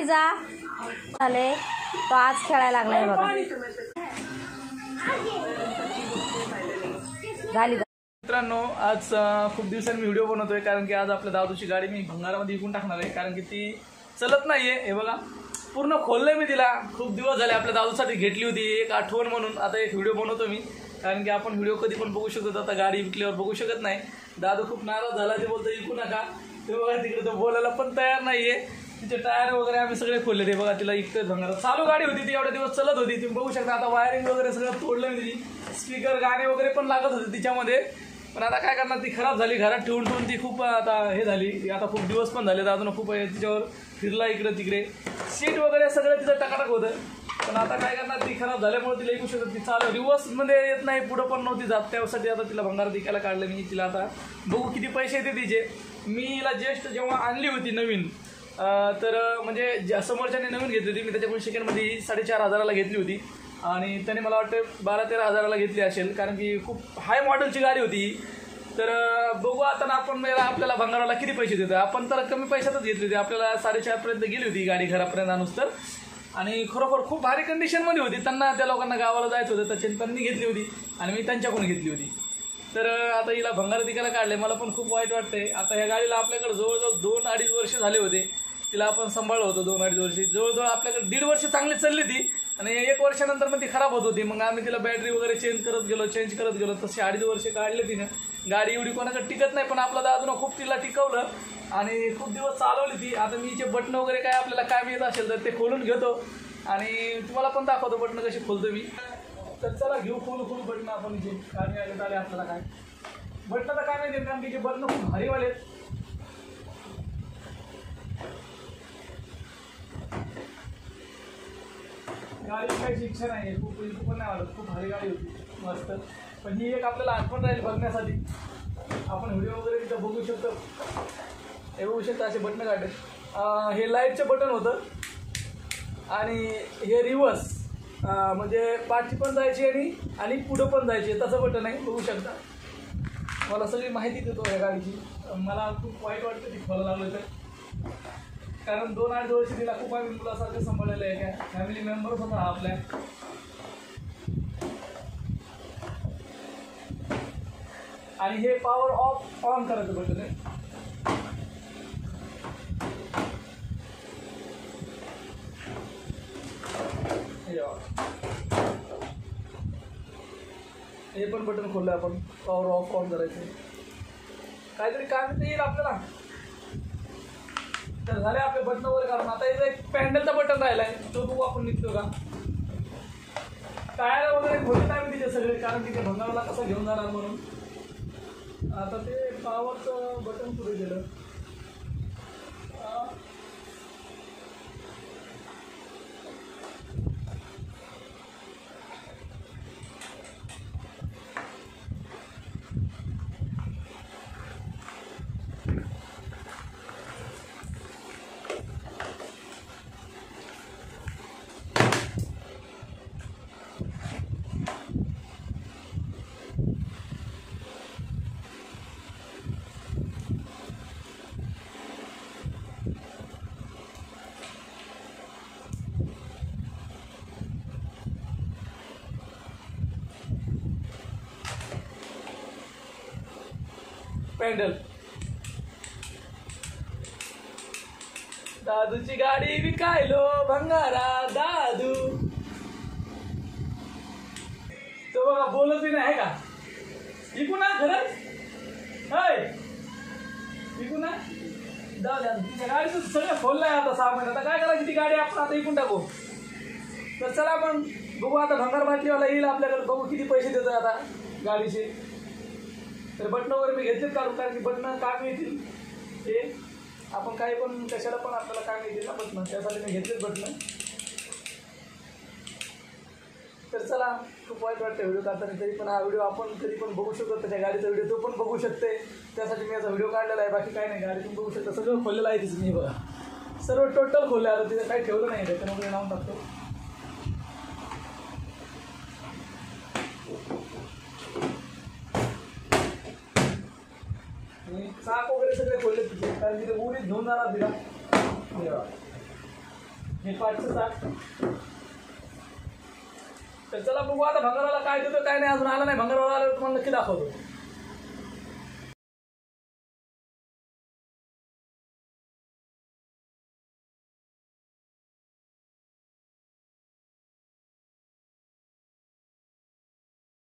जा झाले तो आज खेळायला लागलाय बघा. झाली मित्रांनो, आज खूप दिवसांनी व्हिडिओ बनवतोय कारण की आज आपल्या दादूची गाडी मी भंगारामध्ये विकून टाकणार आहे कारण की ती चलत नाहीये. हे बघा पूर्ण खोललंय मी तिला. खूप दिवस झाले आपल्या दादूसाठी घेतली होती एक आठवण म्हणून. आता एक व्हिडिओ बनवतो मी कारण की आपण व्हिडिओ कधी पण बघू शकतो, आता गाडी विकल्यावर बघू शकत नाही. दादू खूप नाराज झाला, ते बोलतो विकू नका. ते बघा तिकडे तो बोलायला पण तयार नाहीये. तिचे टायर वगैरे आम्ही सगळे खोलले. ते बघा तिला इकतोय भंगारात. चालू गाडी होती ती, एवढे दिवस चलत होती. तुम्ही बघू शकता आता वायरिंग वगैरे सगळं तोडलं मी तिची. स्पीकर गाणे वगैरे पण लागत होते तिच्यामध्ये. पण आता काय करणार, ती खराब झाली. घरात ठेवून ठेवून ती खूप आता हे झाली. आता खूप दिवस पण झाले. दादून खूप तिच्यावर फिरला इकडे तिकडे. सीट वगैरे सगळं तिचं टकाटक होतं. पण आता काय करणार, ती खराब झाल्यामुळे तिला ऐकू शकत. ती चालू रिवर्समध्ये येत नाही, पुढं पण नव्हती जात. त्यासाठी आता तिला भंगारात विकायला काढलं मी. तिला आता बघू किती पैसे येते तिचे. मी हिला जस्ट जेव्हा आणली होती नवीन, तर म्हणजे समोरच्याने नवीन घेतली होती. मी त्याच्याकडून सेकंडमध्ये 4,500 घेतली होती आणि त्याने मला वाटतं 12-13 घेतली असेल कारण की खूप हाय मॉडेलची गाडी होती. तर बघू आता आपण आपल्याला भंगाराला किती पैसे देतो. आपण तर कमी पैशातच घेतली होती. आपल्याला 4,500 गेली होती गाडी घरापर्यंत आणूस तर. आणि खरोखर खूप भारी कंडिशनमध्ये होती. त्यांना त्या लोकांना गावाला जायचं होतं त्याच्याने त्यांनी घेतली होती आणि मी त्यांच्याकडून घेतली होती. तर आता हिला भंगारात विकायला काढले. मला पण खूप वाईट वाटतंय. आता ह्या गाडीला आपल्याकडे जवळजवळ 2-2.5 वर्ष झाले होते. तिला आपण सांभाळलं होतं 2-2.5 वर्षी. जवळजवळ आपल्याकडे 1.5 वर्ष चांगली चालली ती आणि 1 वर्षानंतर मग ती खराब होत होती. मग आम्ही तिला बॅटरी वगैरे चेंज करत गेलो. तसे 2.5 वर्ष काढले तिनं. गाडी एवढी कोणाकडे टिकत नाही, पण आपला दादूनं खूप तिला टिकवलं आणि खूप दिवस चालवली ती. आता मी जे बटणं वगैरे काय आपल्याला काय येत असेल तर ते खोलून घेतो आणि तुम्हाला पण दाखवतो बटणं कशी खोलतो मी. तर चला घेऊ खोलू बटणं आपण. जे काय आले आपल्याला काय बटणं तर काय नाही देत कारण की जे बटणं खूप भारीवाले आहेत. गाडी काही इच्छा नाही, खूप पण नाही वाटत. खूप भारी गाडी होती, मस्त. पण ही एक आपल्याला आठवण राहील बघण्यासाठी. आपण व्हिडिओ वगैरे तिथं बघू शकतो. हे बघू शकता असे बटणं काढले. हे लाईटचं बटन होतं आणि हे रिव्हर्स म्हणजे पाठी पण जायची आणि पुढं पण जायची तसं बटन आहे. बघू शकता. मला सगळी माहिती देतो या गाडीची. मला खूप वाईट वाटतं ती खोला लागलं तर, कारण 2-2.5 वर्ष तिला खूप आम्ही मुलासारखं सांभाळलेलं आहे. काय फॅमिली मेंबर्स होता आपल्या. आणि हे पॉवर ऑफ ऑन करायचं बटन आहे. हे पण बटन खोललं आपण. पॉवर ऑफ ऑन करायचं. काहीतरी काम येईल आपल्याला. तर झाले आपले बटन वगैरे काढून. आता याचा एक पॅन्डलचा बटन राहिलाय, तो बघू आपण निघतो का. टायर वगैरे खोलत आहे मी तिथे सगळे कारण की ते भंगाराला कसं घेऊन जाणार म्हणून. आता ते पॉवरचं बटन पुढे गेलं. पॅन्डल. दादूची गाडी विकायलो भंगारा दादू. तो बघा बोलत बी नाही का. विकू ना खरंच. विकू ना. तिच्या गाडीचं सगळं खोललंय आता 6 महिन्यात. आता काय करायची ती गाडी आपण आता विकून टाकू. तर चला आपण बघू आता भंगार बाटलीवाला येईल आपल्याकडे. बघू किती पैसे देतोय आता गाडीचे. तर बटणं वगैरे मी घेतलेत काढून कारण की बटणं काम येतील. ते आपण काही पण कशाला पण आपल्याला काम येतील ना बटणं, त्यासाठी मी घेतलेत बटणं. तर चला खूप वाईट वाटतं व्हिडिओ काढताना. तरी पण हा व्हिडिओ आपण कधी पण बघू शकतो. त्याच्या गाडीचा व्हिडिओ तो पण बघू शकते. त्यासाठी मी याचा व्हिडिओ काढलेला आहे. बाकी काय नाही. गाडी तुम्ही बघू शकता. सगळं खोललेलं आहे तिचं. मी बघा सर्व टोटल खोललं. आता तिथं काही ठेवलं नाही. त्याच्यामुळे लावून टाकतो. चाक वगैरे सगळे खोलले तिथे कारण तिथे उडीत घेऊन जाणार तिला. हे 5चं ताट. तर चला बघू आता भंगारवाला काय देतो काय नाही, अजून आला नाही. भंगारवाला आल्यावर तुम्हाला नक्की दाखवतो.